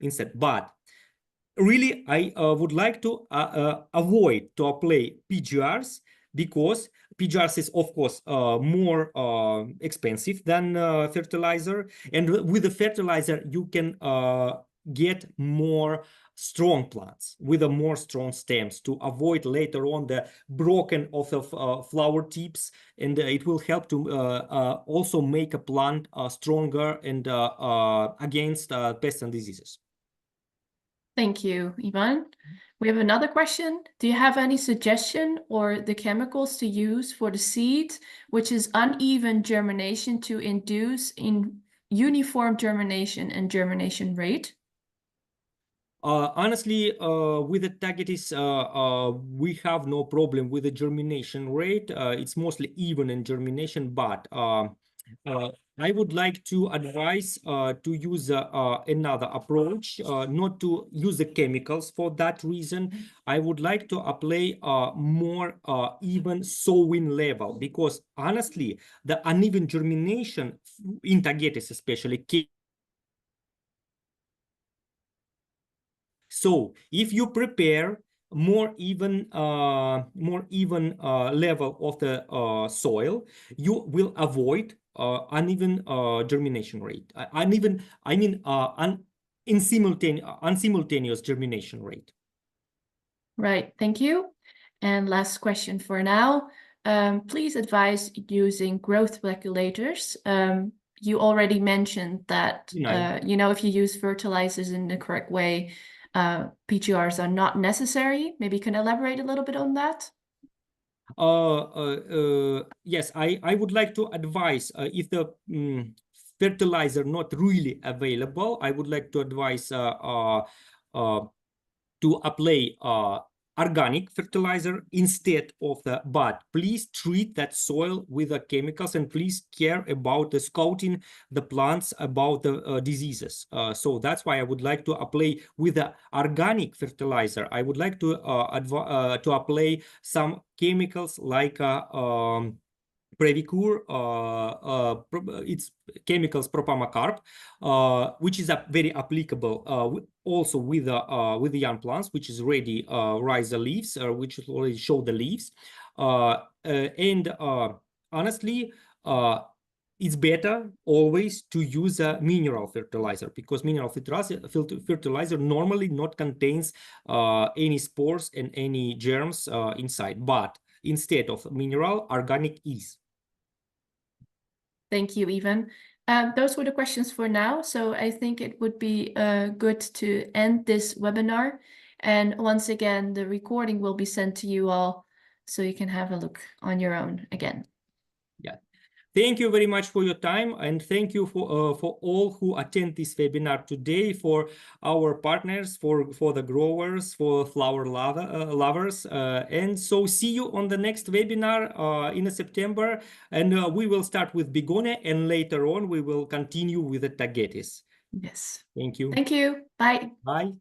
instead. But really, I would like to avoid to apply PGRs, because PGRs is of course more expensive than fertilizer, and with the fertilizer you can get more strong plants with a more strong stems to avoid later on the broken of the flower tips, and it will help to also make a plant stronger and against pests and diseases. Thank you, Ivan. We have another question. Do you have any suggestion or the chemicals to use for the seed, which is uneven germination, to induce in uniform germination and germination rate? Honestly, with the Tagetes, we have no problem with the germination rate. It's mostly even in germination, but I would like to advise to use another approach, not to use the chemicals for that reason. I would like to apply more even sowing level, because honestly, the uneven germination in Tagetes especially. So if you prepare more even level of the soil, you will avoid uneven germination rate. Unsimultaneous germination rate. Right, thank you. And last question for now. Please advise using growth regulators. you already mentioned that, Benign. you know, if you use fertilizers in the correct way, PGRs are not necessary. Maybe you can elaborate a little bit on that? Yes, I would like to advise if the fertilizer not really available, I would like to advise to apply organic fertilizer instead of the, but please treat that soil with the chemicals and please care about the scouting the plants about the diseases. So that's why I would like to apply with the organic fertilizer. I would like to apply some chemicals like Previcur, it's chemicals propamacarp, which is very applicable also with the young plants, which is ready rise the leaves, which already show the leaves, and honestly, it's better always to use a mineral fertilizer because mineral fertilizer normally not contains any spores and any germs inside, but instead of mineral, organic is. Thank you, Ivan. Those were the questions for now. So I think it would be good to end this webinar. And once again, the recording will be sent to you all so you can have a look on your own again. Yeah. Thank you very much for your time, and thank you for all who attend this webinar today, for our partners, for the growers, for flower lovers. And so see you on the next webinar in September, and we will start with Begonia, and later on we will continue with the Tagetes. Yes. Thank you. Thank you. Bye. Bye.